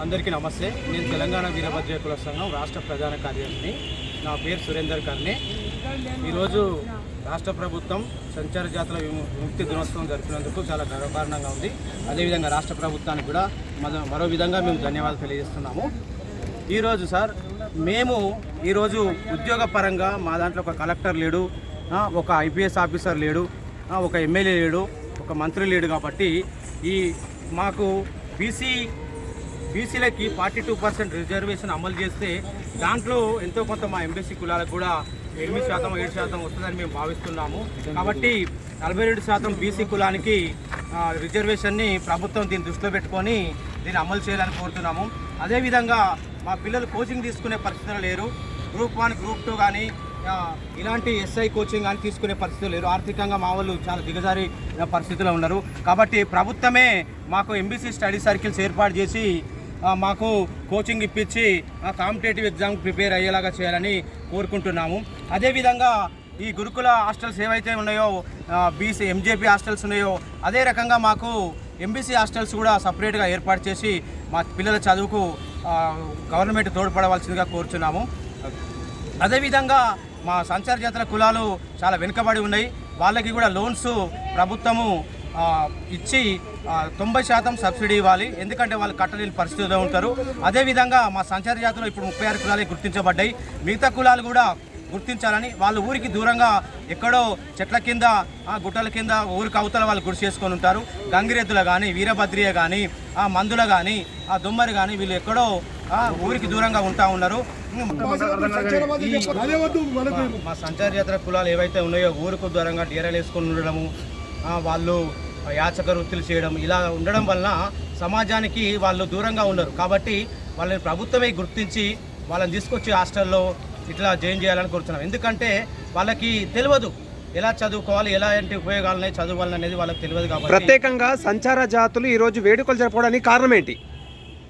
అందరికీ నమస్తే. నేను తెలంగాణ వీరభద్ర కుల సంఘం రాష్ట్ర ప్రధాన కార్యదర్శిని. నా పేరు సురేందర్ కర్నే. ఈరోజు రాష్ట్ర ప్రభుత్వం సంచార జాతుల విముక్తి దినోత్సవం జరిపినందుకు చాలా గర్వకారణంగా ఉంది. అదేవిధంగా రాష్ట్ర ప్రభుత్వానికి కూడా మరో విధంగా మేము ధన్యవాదాలు తెలియజేస్తున్నాము. ఈరోజు సార్ మేము ఈరోజు ఉద్యోగపరంగా మా దాంట్లో ఒక కలెక్టర్ లేడు, ఒక ఐపీఎస్ ఆఫీసర్ లేడు, ఒక ఎమ్మెల్యే లేడు, ఒక మంత్రి లేడు. కాబట్టి మాకు బీసీలకి 42% రిజర్వేషన్ అమలు చేస్తే దాంట్లో ఎంతో కొంత మా ఎంబీసీ కులాలకు కూడా 8%, 7% వస్తుందని మేము భావిస్తున్నాము. కాబట్టి 42% బీసీ కులానికి రిజర్వేషన్ని ప్రభుత్వం దీన్ని దృష్టిలో పెట్టుకొని దీన్ని అమలు చేయాలని కోరుతున్నాము. అదేవిధంగా మా పిల్లలు కోచింగ్ తీసుకునే పరిస్థితులు లేరు. గ్రూప్ 1, గ్రూప్ 2 కానీ ఇలాంటి ఎస్ఐ కోచింగ్ కానీ తీసుకునే పరిస్థితులు లేరు. ఆర్థికంగా మా వాళ్ళు చాలా దిగజారి పరిస్థితుల్లో ఉన్నారు. కాబట్టి ప్రభుత్వమే మాకు ఎంబీసీ స్టడీ సర్కిల్స్ ఏర్పాటు చేసి మాకు కోచింగ్ ఇప్పించి కాంపిటేటివ్ ఎగ్జామ్ ప్రిపేర్ అయ్యేలాగా చేయాలని కోరుకుంటున్నాము. అదేవిధంగా ఈ గురుకుల హాస్టల్స్ ఏవైతే ఉన్నాయో, బీసీ ఎంజేపీ హాస్టల్స్ ఉన్నాయో, అదే రకంగా మాకు ఎంబీసీ హాస్టల్స్ కూడా సపరేట్గా ఏర్పాటు చేసి మా పిల్లల చదువుకు గవర్నమెంట్ తోడ్పడవలసిందిగా కోరుచున్నాము. అదేవిధంగా మా సంచార జాతుల కులాలు చాలా వెనుకబడి ఉన్నాయి. వాళ్ళకి కూడా లోన్స్ ప్రభుత్వము ఇచ్చి 90% సబ్సిడీ ఇవ్వాలి. ఎందుకంటే వాళ్ళు కట్టలేని పరిస్థితిలో ఉంటారు. అదేవిధంగా మా సంచార జాతులు ఇప్పుడు 36 కులాలే గుర్తించబడ్డాయి. మిగతా కులాలు కూడా గుర్తించాలని, వాళ్ళు ఊరికి దూరంగా ఎక్కడో చెట్ల కింద గుట్టల కింద ఊరికి అవతల వాళ్ళు గుడి చేసుకొని ఉంటారు. గంగిరెద్దులు కానీ, వీరభద్రియ కానీ, మందుల కానీ, దొమ్మరి కానీ వీళ్ళు ఎక్కడో ఊరికి దూరంగా ఉన్నారు. మా సంచార జాతర కులాలు ఏవైతే ఉన్నాయో ఊరికి దూరంగా డేరాలు వేసుకొని ఉండడము, వాళ్ళు యాచక వృత్తులు చేయడం, ఇలా ఉండడం వలన సమాజానికి వాళ్ళు దూరంగా ఉన్నారు. కాబట్టి వాళ్ళని ప్రభుత్వమే గుర్తించి వాళ్ళని తీసుకొచ్చి హాస్టల్లో ఇట్లా జాయిన్ చేయాలని కోరుతున్నాం. ఎందుకంటే వాళ్ళకి తెలియదు ఎలా చదువుకోవాలి, ఎలాంటి ఉపయోగాలు ఉన్నాయి చదువుకోవాలనేది వాళ్ళకి తెలియదు. కాబట్టి ప్రత్యేకంగా సంచార జాతులు ఈరోజు వేడుకలు జరపడానికి కారణం ఏంటి?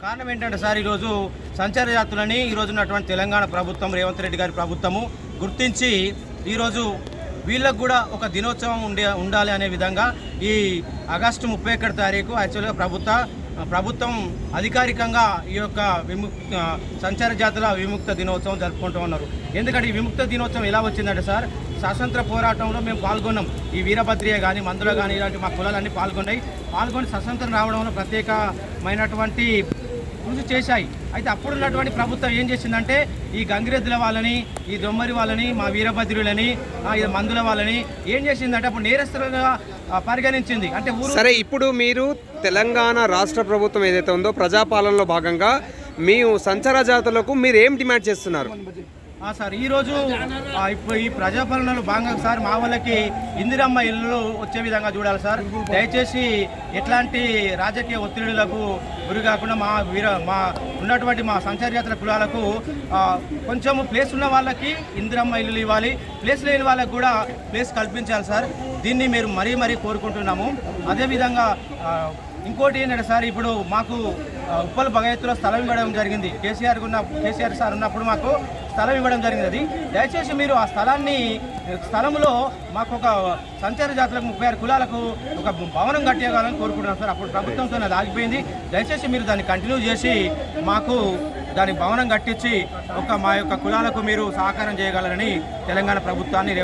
కారణం ఏంటంటే సార్, ఈరోజు సంచార జాతులని ఈరోజు ఉన్నటువంటి తెలంగాణ ప్రభుత్వం, రేవంత్ రెడ్డి గారి ప్రభుత్వము గుర్తించి ఈరోజు వీళ్ళకు కూడా ఒక దినోత్సవం ఉండాలి అనే విధంగా ఈ ఆగస్టు 31 తారీఖు యాక్చువల్గా ప్రభుత్వం అధికారికంగా ఈ యొక్క సంచార జాతుల విముక్త దినోత్సవం జరుపుకుంటూ ఉన్నారు. ఎందుకంటే ఈ విముక్త దినోత్సవం ఎలా వచ్చిందంటే సార్, స్వాతంత్ర పోరాటంలో మేము పాల్గొన్నాం. ఈ వీరభద్రియ కానీ, మందుల కానీ ఇలాంటి మా కులాలన్నీ పాల్గొని స్వతంత్రం రావడంలో ప్రత్యేకమైనటువంటి కృషి చేశాయి. అయితే అప్పుడున్నటువంటి ప్రభుత్వం ఏం చేసిందంటే ఈ గంగిరెద్దుల వాళ్ళని, ఈ దొమ్మరి వాళ్ళని, మా వీరభద్రులని, మందుల వాళ్ళని ఏం చేసిందంటే అప్పుడు నేరస్తులుగా పరిగణించింది. అంటే సరే, ఇప్పుడు మీరు తెలంగాణ రాష్ట్ర ప్రభుత్వం ఏదైతే ఉందో ప్రజాపాలనలో భాగంగా మీ సంచార జాతులకు మీరు ఏం డిమాండ్ చేస్తున్నారు? సార్, ఈరోజు ఇప్పుడు ఈ ప్రజాపాలనలో భాగంగా సార్ మా వాళ్ళకి ఇందిరమ్మ ఇల్లు వచ్చే విధంగా చూడాలి సార్. దయచేసి ఎట్లాంటి రాజకీయ ఒత్తిడులకు గురి కాకుండా మా ఉన్నటువంటి మా సంచార జాతుల కులాలకు కొంచెం ప్లేస్ ఉన్న వాళ్ళకి ఇందిరమ్మ ఇల్లు ఇవ్వాలి, ప్లేస్ లేని వాళ్ళకి కూడా ప్లేస్ కల్పించాలి సార్. దీన్ని మీరు మరీ కోరుకుంటున్నాము. అదేవిధంగా ఇంకోటి ఏంటంటే సార్, ఇప్పుడు మాకు ఉప్పల్ భగయత్తులో స్థలం ఇవ్వడం జరిగింది. కేసీఆర్ సార్ ఉన్నప్పుడు మాకు స్థలం ఇవ్వడం జరిగింది. దయచేసి మీరు ఆ స్థలంలో మాకు ఒక సంచార జాతులకు 36 కులాలకు ఒక భవనం కట్టేయాలని కోరుకుంటున్నాం సార్. అప్పుడు ప్రభుత్వంతో అది ఆగిపోయింది. దయచేసి మీరు దాన్ని కంటిన్యూ చేసి మాకు దాని భవనం కట్టించి మా యొక్క కులాలకు మీరు సహకారం చేయగలరని తెలంగాణ ప్రభుత్వాన్ని